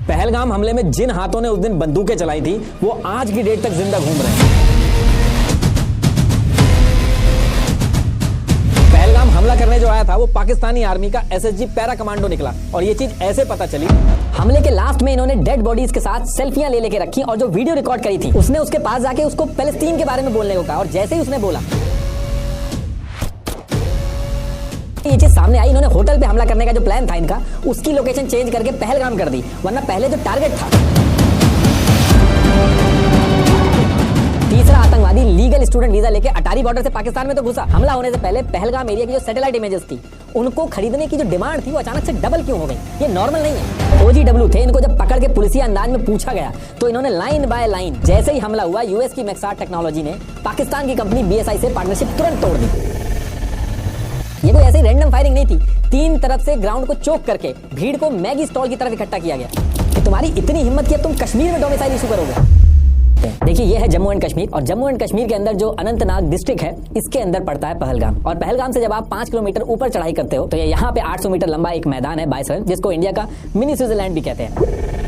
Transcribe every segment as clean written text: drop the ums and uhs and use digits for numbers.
पहलगाम हमले में जिन हाथों ने उस दिन बंदूकें चलाई थी वो आज की डेट तक जिंदा घूम रहे हैं। पहलगाम हमला करने जो आया था वो पाकिस्तानी आर्मी का एसएसजी पैरा कमांडो निकला और ये चीज ऐसे पता चली। हमले के लास्ट में इन्होंने डेड बॉडीज के साथ सेल्फियां ले लेके रखी और जो वीडियो रिकॉर्ड करी थी उसने उसके पास जाके उसको फलस्तीन के बारे में बोलने को कहा और जैसे ही उसने बोला ये चीज सामने आई, इन्होंने होटल पे हमला करने का जो प्लान था इनका उसकी लोकेशन चेंज करके पहलगाम कर दी, वरना पहले जो टारगेट था। तीसरा आतंकवादी लीगल स्टूडेंट वीजा लेके अटारी बॉर्डर से पाकिस्तान में तो घुसा। हमला होने से पहले पहलगाम एरिया की जो सैटेलाइट इमेजेस थी उनको खरीदने की जो डिमांड थी वो अचानक से डबल क्यों हो गई, ये नॉर्मल नहीं है। OGW थे, इनको जब पकड़ के पुलिसिया अंदाज में पूछा गया तो इन्होंने लाइन बाय लाइन जैसे ही हमला हुआ यूएस की मैक्सार टेक्नोलॉजी ने पाकिस्तान की कंपनी BSI से पार्टनरशिप तुरंत तोड़ दी। ये कोई ऐसी रैंडम फायरिंग नहीं थी, तीन तरफ से ग्राउंड को चोक करके भीड़ को मैगी स्टॉल की तरफ इकट्ठा किया गया कि तुम्हारी इतनी हिम्मत कि अब तुम कश्मीर में डोमिसाइल इशू करोगे। देखिए ये है जम्मू एंड कश्मीर और जम्मू एंड कश्मीर के अंदर जो अनंतनाग डिस्ट्रिक्ट है इसके अंदर पड़ता है पहलगाम। और पहलगाम से जब आप 5 किलोमीटर ऊपर चढ़ाई करते हो तो ये यहाँ पे 800 मीटर लंबा एक मैदान है बाइसन, जिसको इंडिया का मिनी स्विट्जरलैंड भी कहते हैं।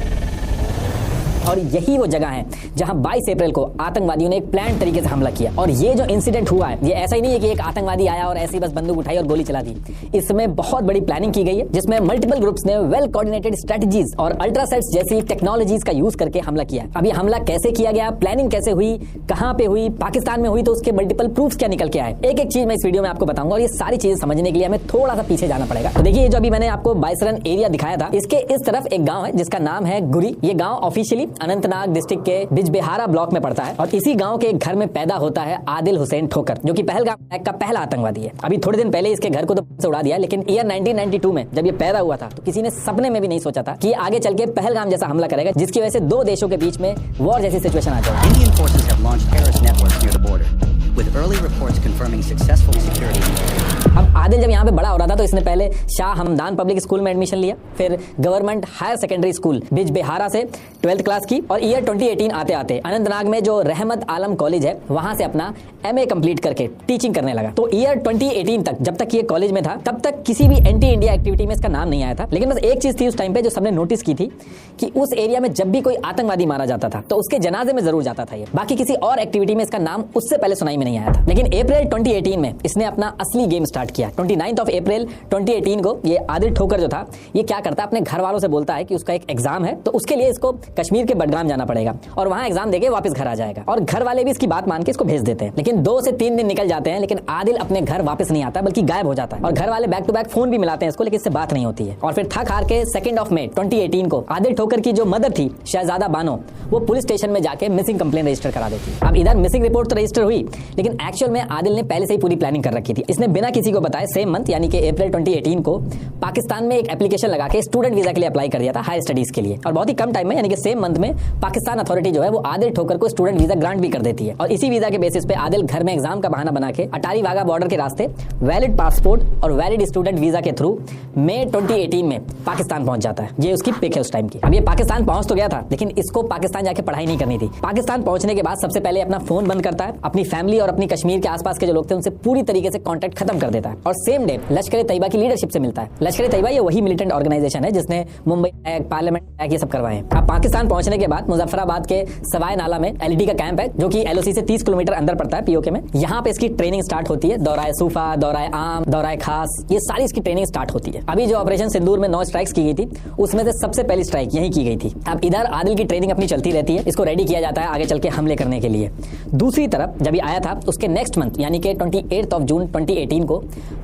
और यही वो जगह है जहां 22 अप्रैल को आतंकवादियों ने एक प्लान तरीके से हमला किया। और ये जो इंसिडेंट हुआ है ये ऐसा ही नहीं है कि एक आतंकवादी आया और ऐसे ही बस बंदूक उठाई और गोली चला दी। इसमें बहुत बड़ी प्लानिंग की गई है जिसमें मल्टीपल ग्रुप्स ने वेल कोऑर्डिनेटेड स्ट्रेटजीज और अल्ट्रासेट्स जैसी टेक्नोलॉजीज का यूज करके हमला किया। अब ये हमला कैसे किया गया, प्लानिंग कैसे हुई, कहां पे हुई, पाकिस्तान में हुई तो उसके मल्टीपल प्रूफ्स क्या निकल के आए, एक एक चीज मैं इस वीडियो में आपको बताऊंगा। और ये सारी चीजें समझने के लिए हमें थोड़ा सा पीछे जाना पड़ेगा। तो देखिए जो अभी मैंने आपको बाइसरन एरिया दिखाया था इसके इस तरफ एक गांव है जिसका नाम है गुरी। ये गांव ऑफिशियली अनंतनाग डिस्ट्रिक्ट के बिजबेहारा ब्लॉक में पड़ता है और इसी गांव के एक घर में पैदा होता है आदिल हुसैन ठोकर, जो कि पहलगाम अटैक का पहला आतंकवादी है। अभी थोड़े दिन पहले इसके घर को तो उड़ा दिया, लेकिन ईयर 1992 में जब ये पैदा हुआ था तो किसी ने सपने में भी नहीं सोचा था कि आगे चल के पहलगाम जैसा हमला करेगा जिसकी वजह से दो देशों के बीच में वॉर जैसी सिचुएशन आ जाएगी। Indian forces have launched terrorist networks near the border, with early reports confirming successful security. अब आदिल जब यहाँ पे बड़ा हो रहा था तो इसने पहले शाह हमदान पब्लिक स्कूल में एडमिशन लिया, फिर government higher secondary school Bijbehara से 12th क्लास की और ईयर 2018 आते आते अनंतनाग में जो रहमत आलम कॉलेज है वहां से अपना MA कंप्लीट करके टीचिंग करने लगा। तो ईयर 2018 तक जब तक ये कॉलेज में था तब तक किसी भी एंटी इंडिया एक्टिविटी में इसका नाम नहीं आया था। लेकिन बस एक चीज थी उस टाइम पे जो सबने नोटिस की थी कि उस एरिया में जब भी कोई आतंकवादी मारा जाता था तो उसके जनाजे में जरूर जाता था ये, बाकी किसी और एक्टिविटी में इसका नाम उससे पहले सुनाई में नहीं आया था। लेकिन अप्रैल 2018 में इसने अपना असली गेम स्टार्ट किया। 29 अप्रैल 2018 को ये आदिल ठोकर जो था ये क्या करता है, अपने घर वालों से बोलता है कि उसका एक एग्जाम है तो उसके लिए इसको कश्मीर के बडगाम जाना पड़ेगा और वहां एग्जाम देके वापस घर आ जाएगा। और घर वाले भी इसकी बात मान के इसको भेज देते हैं। लेकिन 2 से 3 दिन निकल जाते हैं लेकिन आदिल अपने घर वापस नहीं आता बल्कि गायब हो जाता है। और घर वाले बैक टू बैक फोन भी मिलाते हैं इसको लेकिन इससे बात नहीं होती है। और फिर थक हार के 2 मई 2018 को आदिल ठोकर की जो मदर थी शहजादा बानो वो पुलिस स्टेशन में जाके मिसिंग कंप्लेन रजिस्टर करा देती है। अब इधर मिसिंग रिपोर्ट तो रजिस्टर हुई लेकिन एक्चुअल में आदिल ने पहले से ही पूरी प्लानिंग कर रखी थी। इसने बिना किसी को बताए सेम मंथ यानी कि अप्रैल 2018 को पाकिस्तान में एक एप्लीकेशन लगा के स्टूडेंट वीजा के लिए अप्लाई कर दिया था हायर स्टडीज के लिए। और बहुत ही कम टाइम में यानी कि सेम मंथ में पाकिस्तान अथॉरिटी जो है वो आदिल ठोकर को स्टूडेंट वीजा ग्रांट भी कर देती है। और इसी वीजा के बेसिस पे आदिल घर में एग्जाम का बहाना बना के अटारी वाघा बॉर्डर के रास्ते वैलिड पासपोर्ट और वैलिड स्टूडेंट वीजा के थ्रू मई 2018 में पाकिस्तान पहुंच जाता है। ये उसकी पिक है उस टाइम की। अब ये पाकिस्तान पहुंच तो गया था लेकिन इसको पाकिस्तान जाके पढ़ाई नहीं करनी थी। पाकिस्तान पहुंचने के बाद सबसे पहले अपना फोन बंद करता है, अपनी फैमिली और अपनी कश्मीर के आसपास के जो लोग थे उनसे पूरी तरीके से कॉन्टैक्ट खत्म कर देता है और सेम डे लश्कर तैयबा की लीडरशिप से मिलता है। लश्कर तैयबा ये वही मिलिटेंट ऑर्गेनाइजेशन है जिसने मुंबई अटैक, पार्लियामेंट अटैक ये सब करवाए। अब पाकिस्तान पहुंचने के बाद मुजफ्फराबाद के सवाई नाला में LED का कैंप है जो कि LOC से 30 किलोमीटर अंदर पड़ता है POK में। यहाँ पे इसकी ट्रेनिंग स्टार्ट होती है। दौराए सूफा, दौराए आम, दौराए खास, ये सारी इसकी ट्रेनिंग स्टार्ट होती है। अभी जो ऑपरेशन सिंदूर में 9 स्ट्राइक्स की गई थी उसमें से सबसे पहली स्ट्राइक यही की गई थी। अब इधर आदिल की ट्रेनिंग अपनी चलती रहती है, इसको रेडी किया जाता है आगे चल के हमले करने के लिए। दूसरी तरफ जब ये आया था उसके नेक्स्ट मंथ यानी कि 28 जून 2018 को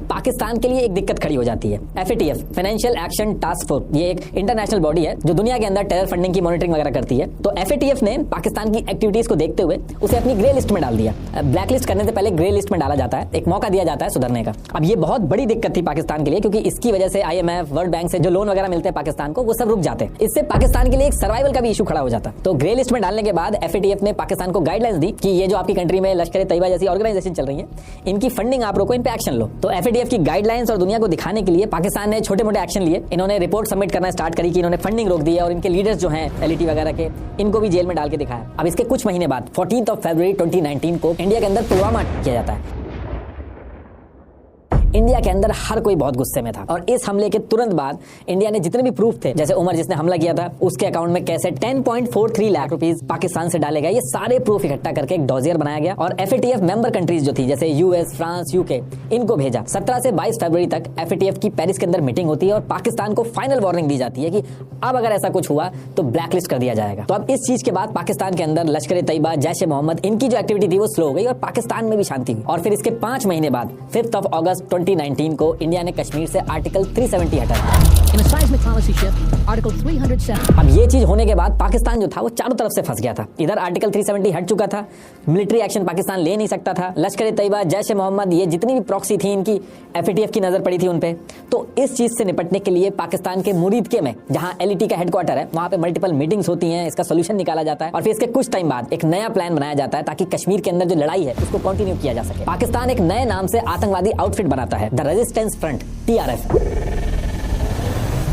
पाकिस्तान के लिए एक दिक्कत खड़ी हो जाती है। FATF financial action task force ये एक इंटरनेशनल बॉडी है जो दुनिया के अंदर टेरर फंडिंग की मॉनिटरिंग वगैरह करती है। तो FATF ने पाकिस्तान की एक्टिविटीज को देखते हुए उसे अपनी ग्रे लिस्ट में डाल दिया। ब्लैक लिस्ट करने से पहले ग्रे लिस्ट में डाला जाता है, एक मौका दिया जाता है सुधरने का। अब ये बहुत बड़ी दिक्कत थी पाकिस्तान के लिए क्योंकि इसकी वजह से IMF, वर्ल्ड बैंक से जो लोन वगैरह मिलते हैं पाकिस्तान को वो सब रुक जाते हैं। इससे पाकिस्तान के लिए एक सर्वाइवल का भी इशू खड़ा हो जाता। तो ग्रे लिस्ट में डालने के बाद FATF ने पाकिस्तान को गाइडलाइंस दी कि ये जो आपकी कंट्री में लश्कर तैयबा जैसी ऑर्गेनाइजेशन चल रही है इनकी फंडिंग आप रोको, इन पे एक्शन लो। तो FATF की गाइडलाइंस और दुनिया को दिखाने के लिए पाकिस्तान ने छोटे मोटे एक्शन लिए। इन्होंने रिपोर्ट सबमिट करना स्टार्ट करी कि इन्होंने फंडिंग रोक दी है और इनके लीडर्स जो हैं LET वगैरह के इनको भी जेल में डाल के दिखाया। अब इसके कुछ महीने बाद 14 फरवरी 2019 को इंडिया के अंदर पुलवामा किया जाता है। इंडिया के अंदर हर कोई बहुत गुस्से में था। और इस हमले के तुरंत बाद इंडिया ने जितने भी प्रूफ थे, जैसे उमर जिसने हमला किया था उसके अकाउंट में कैसे 10.43 लाख रुपीस पाकिस्तान से डाले गए, ये सारे प्रूफ इकट्ठा करके एक डॉजियर बनाया गया और FATF मेंबर कंट्रीज जो थी जैसे US, फ्रांस, UK, इनको भेजा। 17 से 22 फरवरी तक FATF की पेरिस के अंदर मीटिंग होती है और पाकिस्तान को फाइनल वार्निंग दी जाती है कि अब अगर ऐसा कुछ हुआ तो ब्लैकलिस्ट कर दिया जाएगा। तो अब इस चीज के बाद पाकिस्तान के अंदर लश्कर तैयबा, जैश ए मोहम्मद, इनकी जो एक्टिविटी थी वो स्लो हो गई और पाकिस्तान में भी शांति हुई। और फिर इसके 5 महीने बाद 5 अगस्त 2019 को इंडिया ने कश्मीर से आर्टिकल 370 हटा दिया। In a seismic policy shift, Article 307. अब ये चीज होने के बाद पाकिस्तान जो था वो चारों तरफ से फंस गया था। इधर आर्टिकल 370 हट चुका था, मिलिट्री एक्शन पाकिस्तान ले नहीं सकता था, लश्कर तैयबा, जैश ए मोहम्मद, ये जितनी भी प्रॉक्सी थी इनकी FATF की नजर पड़ी थी उन पे। तो इस चीज से निपटने के लिए पाकिस्तान के मुरीदके में, जहां LET का हेडक्वार्टर है, वहां पे मल्टीपल मीटिंग्स होती हैं, इसका सोल्यूशन निकाला जाता है और फिर इसके कुछ टाइम बाद एक नया प्लान बनाया जाता है ताकि कश्मीर के अंदर जो लड़ाई है उसको कंटिन्यू किया जा सके। पाकिस्तान एक नए नाम से आतंकवादी आउटफिट बनाता है, the resistance front, TRF।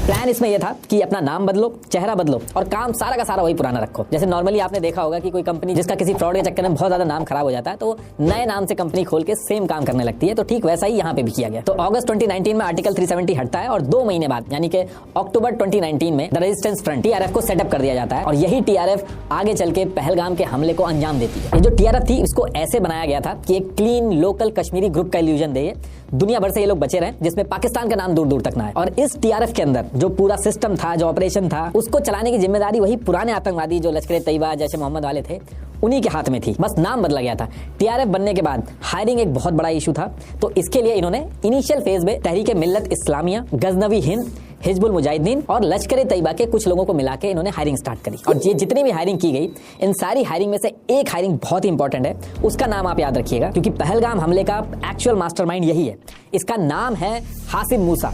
Plan इसमें यह था कि अपना नाम बदलो, चेहरा बदलो और काम सारा का सारा वही पुराना रखो। जैसे नॉर्मली आपने देखा होगा कि कोई कंपनी जिसका किसी फ्रॉड के चक्कर में बहुत ज्यादा नाम खराब हो जाता है तो नए नाम से कंपनी खोल के सेम काम करने लगती है। तो ठीक वैसा ही यहाँ पे भी किया गया। तो अगस्त 2019 में आर्टिकल 370 हटता है और 2 महीने बाद यानी कि अक्टूबर 2019 में द रेजिस्टेंस फ्रंट, TRF, को सेटअप कर दिया जाता है और यही TRF आगे चल के पहलगाम के हमले को अंजाम देती है। ये जो TRF थी इसको ऐसे बनाया गया था कि एक क्लीन लोकल कश्मीरी ग्रुप का इल्यूजन दे, दुनिया भर से ये लोग बचे रहे जिसमें पाकिस्तान का नाम दूर दूर तक ना आए। और इस TRF के अंदर जो पूरा सिस्टम था, जो ऑपरेशन था, उसको चलाने की जिम्मेदारी वही पुराने आतंकवादी जो लश्कर तैयबा, जैश ए मोहम्मद वाले थे, उन्हीं के हाथ में थी। बस नाम बदला गया था। TRF बनने के बाद हायरिंग एक बहुत बड़ा इशू था। तो इसके लिए इन्होंने इनिशियल फेज में तहरीक मिल्लत इस्लामिया, गजनवी हिंद, हिजबुल मुजाहिदीन और लश्कर तैयबा के कुछ लोगों को मिला के इन्होंने हायरिंग स्टार्ट करी। और ये जितनी भी हायरिंग की गई, इन सारी हायरिंग में से एक हायरिंग बहुत ही इंपॉर्टेंट है, उसका नाम आप याद रखिएगा क्योंकि पहलगाम हमले का एक्चुअल मास्टरमाइंड यही है। इसका नाम है हासिम मूसा।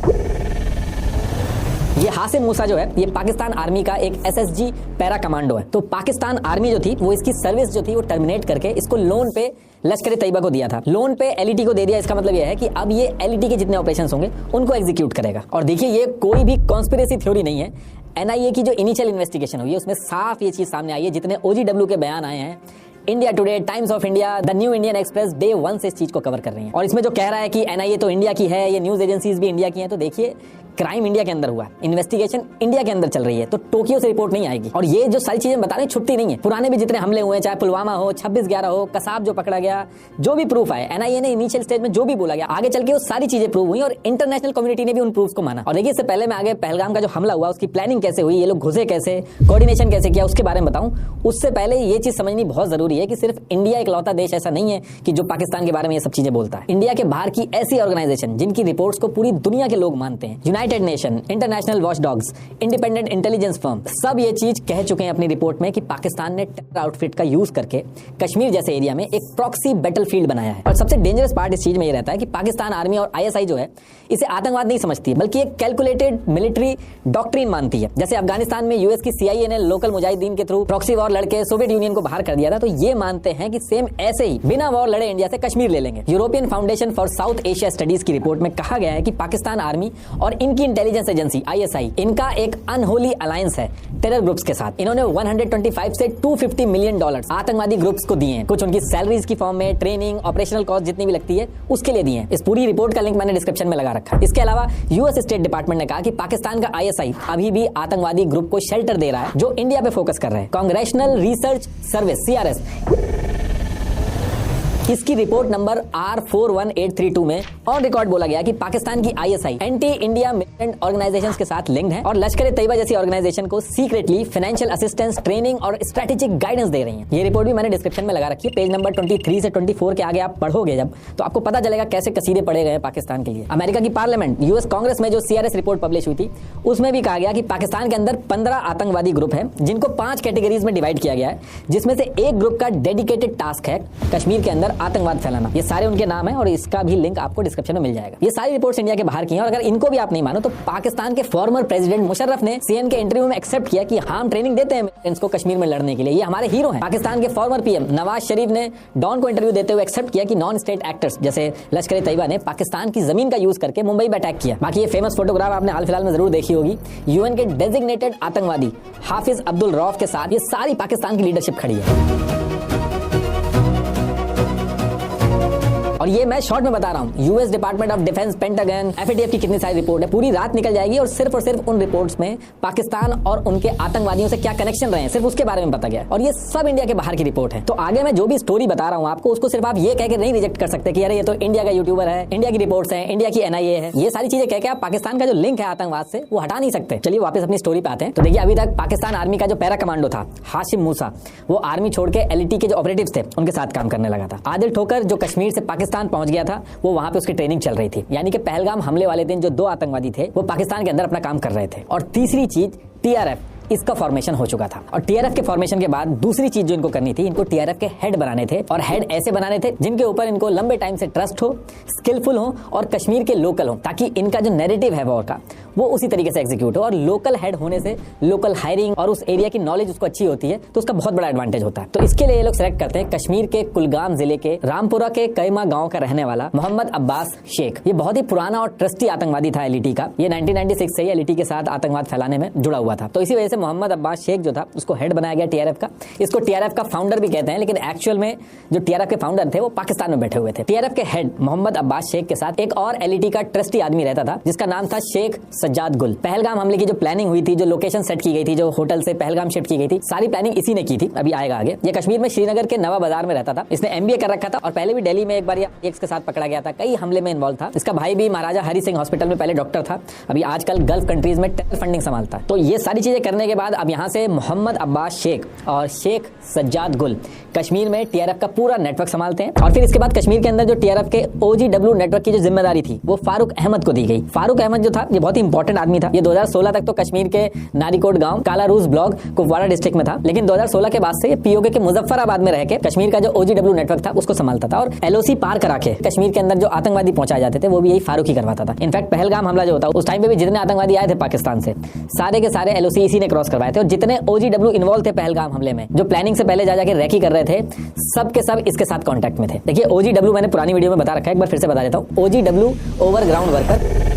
ये हासिम मूसा जो है ये पाकिस्तान आर्मी का एक SSG पैरा कमांडो है। तो पाकिस्तान आर्मी जो थी वो इसकी सर्विस जो थी वो टर्मिनेट करके इसको लोन पे लश्कर तैयबा को दिया था, लोन पे LET को दे दिया। इसका मतलब यह है कि अब ये LET के जितने ऑपरेशंस होंगे उनको एग्जीक्यूट करेगा। और देखिए ये कोई भी कॉन्स्पिरेसी थ्योरी नहीं है। NIA की जो इनिशियल इन्वेस्टिगेशन हुई है उसमें साफ ये चीज सामने आई है। जितने OGW के बयान आए हैं, India today, times of India, the new Indian express day 1 से इस चीज को कवर कर रही हैं। और इसमें जो कह रहा है कि NIA तो इंडिया की है, ये न्यूज एजेंसीज भी इंडिया की हैं, तो देखिए क्राइम इंडिया के अंदर हुआ है, इन्वेस्टिगेशन इंडिया के अंदर चल रही है, तो टोक्यो से रिपोर्ट नहीं आएगी। और ये जो सारी चीजें बता रही छुट्टी नहीं है। पुराने भी जितने हमले हुए, चाहे पुलवामा हो, 26/11 हो, कसाब जो पकड़ा गया, जो भी प्रूफ आए, NIA ने इनिशियल स्टेज में जो भी बोला गया, आगे चल के वो सारी चीजें प्रूव हुई और इंटरनेशनल कम्युनिटी ने भी उन प्रूफ को माना। और देखिए इससे पहले मैं आगे पहलगाम का जो हमला हुआ उसकी प्लानिंग कैसे हुई, ये लोग घुसे कैसे, कोऑर्डिनेशन कैसे किया, उसके बारे में बताऊं। उससे पहले ये चीज समझनी बहुत जरूरी है कि सिर्फ इंडिया इकलौता देश ऐसा नहीं है कि जो पाकिस्तान के बारे में ये सब चीजें बोलता है। इंडिया के बाहर की ऐसी ऑर्गेनाइजेशन जिनकी रिपोर्ट्स को पूरी दुनिया के लोग मानते हैं, United Nation, International watchdogs, independent intelligence firm, सब ये चीज कह चुके हैं अपनी रिपोर्ट में कि पाकिस्तान ने टेरर आउटफिट का यूज करके कश्मीर जैसे एरिया में एक प्रॉक्सी बैटलफील्ड बनाया है। और सबसे डेंजरस पार्ट इस चीज में ये रहता है कि पाकिस्तान आर्मी और ISI जो है इसे आतंकवाद नहीं समझती है, बल्कि एक कैलकुलेटेड मिलिट्री डॉक्ट्रिन मानती है। जैसे अफगानिस्तान में US की CIA ने लोकल मुजाहिदीन के थ्रू प्रॉक्सी वॉर लड़के सोवियत यूनियन को बाहर कर दिया था, तो ये मानते हैं कि सेम ऐसे ही बिना वॉर लड़े इंडिया से कश्मीर ले लेंगे। European foundation for south Asia studies की रिपोर्ट में कहा गया है कि पाकिस्तान आर्मी और इनकी इंटेलिजेंस एजेंसी ISI, इनका एक अनहोली अलायंस है टेरर ग्रुप्स के साथ। इन्होंने 125 से 250 मिलियन डॉलर्स आतंकवादी ग्रुप्स को दिए हैं, कुछ उनकी सैलरीज की फॉर्म में, ट्रेनिंग, ऑपरेशनल कॉस्ट जितनी भी लगती है उसके लिए दिए हैं। इस पूरी रिपोर्ट का लिंक मैंने डिस्क्रिप्शन में लगा रखा है। इसके अलावा US स्टेट डिपार्टमेंट ने कहा कि पाकिस्तान का ISI अभी भी आतंकवादी ग्रुप को शेल्टर दे रहा है जो इंडिया पे फोकस कर रहे हैं। कांग्रेशनल रिसर्च सर्विस CRS, इसकी रिपोर्ट नंबर R41832 में ऑन रिकॉर्ड बोला गया कि पाकिस्तान की ISI anti India militant organisations के साथ लिंक्ड है और लश्कर तैयबा जैसी ऑर्गेनाइजेशन को सीक्रेटली फाइनेंशियल असिस्टेंस, ट्रेनिंग और स्ट्रेटेजिक गाइडेंस दे रही है। ये रिपोर्ट भी मैंने डिस्क्रिप्शन में लगा रखी है। पेज नंबर 23 से 24 के आगे आप पढ़ोगे जब, तो आपको पता चलेगा कैसे कसीदे पड़े गए पाकिस्तान के लिए। अमेरिका की पार्लियामेंट, US कांग्रेस में जो CRS रिपोर्ट पब्लिश हुई थी उसमें भी कहा गया कि पाकिस्तान के अंदर 15 आतंकवादी ग्रुप है जिनको 5 कैटेगरीज में डिवाइड किया गया है, जिसमें से एक ग्रुप का डेडिकेटेड टास्क है कश्मीर के अंदर आतंकवाद फैलाना। ये सारे उनके नाम है और इसका भी लिंक आपको डिस्क्रिप्शन में मिल जाएगा। ये सारी रिपोर्ट्स इंडिया के बाहर की हैं और अगर इनको भी आप नहीं मानो तो पाकिस्तान के फॉर्मर प्रेसिडेंट मुशर्रफ ने CNN के इंटरव्यू में एक्सेप्ट किया कि हम ट्रेनिंग देते हैं मिलिटेंट्स को कश्मीर में लड़ने के लिए, ये हमारे हीरो हैं। पाकिस्तान के फॉर्मर PM नवाज शरीफ ने डॉन को इंटरव्यू देते हुए एक्सेप्ट किया कि नॉन स्टेट एक्टर्स जैसे लश्कर तैयबा ने पाकिस्तान की जमीन का यूज करके मुंबई में अटैक किया। बाकी ये फेमस फोटोग्राफ आपने हाल फिलहाल में जरूर देखी होगी, UN के डेजिग्नेटेड आतंकवादी हाफिज अब्दुल रऊफ के साथ ये सारी पाकिस्तान की लीडरशिप खड़ी है। और ये मैं शॉर्ट में बता रहा हूँ, US department of defence, pentagon, FATF की कितनी सारी रिपोर्ट है, पूरी रात निकल जाएगी और सिर्फ उन रिपोर्ट्स में पाकिस्तान और उनके आतंकवादियों से क्या कनेक्शन रहे हैं, सिर्फ उसके बारे में पता गया। और ये सब इंडिया के बाहर की रिपोर्ट है। तो आगे मैं जो भी स्टोरी बता रहा हूँ आपको, उसको सिर्फ आप ये कह के नहीं रिजेक्ट कर सकते कि अरे ये तो इंडिया का यूट्यूबर है, इंडिया की रिपोर्ट्स है, इंडिया की एनआईए है, ये सारी चीजें कह के आप पाकिस्तान का जो लिंक है आतंकवाद से वो हटा नहीं सकते। चलिए वापस अपनी स्टोरी पे आते हैं। तो देखिए, अभी तक पाकिस्तान आर्मी का जो पैरा कमांडो था हाशिम मूसा, वो आर्मी छोड़ के एलईटी के जो ऑपरेटिव्स थे उनके साथ काम करने लगा था। आदिल ठोकर जो कश्मीर से पाकिस्तान पहुंच गया था, वो वहां पे उसकी ट्रेनिंग चल रही थी। यानी कि पहलगाम हमले वाले दिन जो 2 आतंकवादी थे वो पाकिस्तान के अंदर अपना काम कर रहे थे। और तीसरी चीज, टीआरएफ, इसका फॉर्मेशन हो चुका था। और टीआरएफ के फॉर्मेशन के बाद दूसरी चीज जो इनको करनी थी, इनको टीआरएफ के हेड बनाने थे। और हेड ऐसे बनाने थे जिनके ऊपर इनको लंबे टाइम से ट्रस्ट हो, स्किलफुल हो और कश्मीर के लोकल हो, ताकि इनका जो नैरेटिव है वॉर का वो उसी तरीके से एग्जीक्यूट हो। और लोकल हेड होने से लोकल हायरिंग और उस एरिया की नॉलेज उसको अच्छी होती है, तो उसका बहुत बड़ा एडवांटेज होता है। तो इसके लिए ये लोग सेलेक्ट करते हैं कश्मीर के कुलगाम जिले के रामपुरा के कैमा गांव का रहने वाला मोहम्मद अब्बास शेख। ये बहुत ही पुराना और ट्रस्टी आतंकवादी था एलईटी का। ये 1996 से ही एलईटी के साथ आतंकवाद फैलाने में जुड़ा हुआ था। तो इसी वजह से मोहम्मद अब्बास शेख जो था उसको हेड बनाया गया टीआरएफ का। इसको टीआरएफ का फाउंडर भी कहते हैं, लेकिन एक्चुअल में जो टीआरएफ के फाउंडर थे वो पाकिस्तान में बैठे हुए थे। टीआरएफ के हेड मोहम्मद अब्बास शेख के साथ एक और एलईटी का ट्रस्टी आदमी रहता था जिसका नाम था शेख सज्जाद गुल। पहलगाम हमले की जो प्लानिंग हुई थी, जो लोकेशन सेट की गई थी, जो होटल से पहलगाम शिफ्ट की गई थी, सारी प्लानिंग इसी ने की थी। अभी आएगा आगे। ये कश्मीर में श्रीनगर के नवा बाजार में रहता था। इसने एमबीए कर रखा था और पहले भी दिल्ली में एक बार एक्स के साथ पकड़ा गया था, कई हमले में इन्वॉल्व था। इसका भाई भी महाराजा हरि सिंह हॉस्पिटल में पहले डॉक्टर था, अभी आजकल गल्फ कंट्रीज में टेरर फंडिंग संभालता है। तो ये सारी चीजें करने के बाद अब यहाँ से मोहम्मद अब्बास शेख और शेख सज्जाद गुल कश्मीर में टीआरएफ का पूरा नेटवर्क संभालते हैं। और फिर इसके बाद कश्मीर के अंदर जो टीआरएफ के ओजीडब्ल्यू नेटवर्क की जो जिम्मेदारी थी वो फारूक अहमद को दी गई। फारूक अहमद जो था ये बहुत ही इंपॉर्टेंट आदमी था। ये 2016 तक तो कश्मीर के नारीकोट गांव कालारूस ब्लॉक कुपवाड़ा डिस्ट्रिक्ट में था, लेकिन 2016 के बाद से ये पीओके के मुजफ्फराबाद में रह के कश्मीर का जो ओजीडब्ल्यू नेटवर्क था उसको संभालता था। और एलओसी पार करा के कश्मीर के अंदर जो आतंकवादी पहुंचाए जाते थे वो भी यही फारूक ही करवाता था। इनफैक्ट पहलगाम हमला जो होता उस टाइम पे भी जितने आतंकवादी आए थे पाकिस्तान से, सारे के सारे एलओसी इसी ने क्रॉस करवाए थे। और जितने ओजीडब्ल्यू इन्वॉल्व थे पहलगाम हमले में, जो प्लानिंग से पहले जा जाके रैकी कर रहे थे, सब के सब इसके साथ कांटेक्ट में थे। देखिए, ओजीडब्ल्यू मैंने पुरानी वीडियो में बता रखा है, एक बार फिर से बता देता हूं। ओजीडब्ल्यू ओवरग्राउंड वर्कर,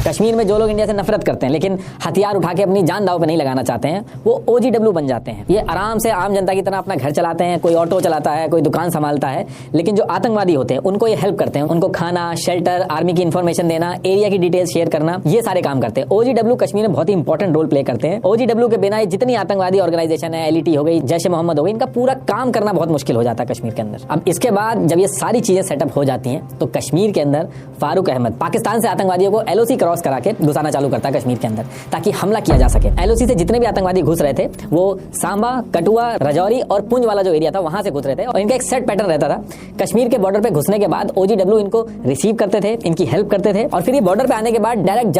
कश्मीर में जो लोग इंडिया से नफरत करते हैं लेकिन हथियार उठा के अपनी जान दांव पे नहीं लगाना चाहते हैं, वो ओजीडब्ल्यू बन जाते हैं। ये आराम से आम जनता की तरह अपना घर चलाते हैं, कोई ऑटो चलाता है, कोई दुकान संभालता है, लेकिन जो आतंकवादी होते हैं उनको ये हेल्प करते हैं, उनको खाना, शेल्टर, आर्मी की इन्फॉर्मेशन देना, एरिया की डिटेल्स शेयर करना, ये सारे काम करते हैं। ओजीडब्ल्यू कश्मीर में बहुत ही इंपॉर्टेंट रोल प्ले करते हैं। ओजीडब्ल्यू के बिना जितनी आतंकवादी ऑर्गेनाइजेशन है, एलईटी हो गई, जैश ए मोहम्मद हो गई, इनका पूरा काम करना बहुत मुश्किल हो जाता है कश्मीर के अंदर। अब इसके बाद जब ये सारी चीजें सेटअप हो जाती हैं तो कश्मीर के अंदर फारूक अहमद पाकिस्तान से आतंकवादियों को एलओसी क्रॉस करा के घुसाना चालू करता है कश्मीर के अंदर, ताकि हमला किया जा सके। एलओसी से जितने भी आतंकवादी घुस रहे थे वो सांबा, कठुआ, राजौरी और पुंछ वाला जो एरिया था वहां से घुस रहे थे। और इनका एक सेट पैटर्न रहता था। कश्मीर के बॉर्डर पे घुसने के बाद ओजीडब्ल्यू इनको रिसीव करते थे, इनकी हेल्प करते थे और फिर ये बॉर्डर पे आने के बाद डायरेक्ट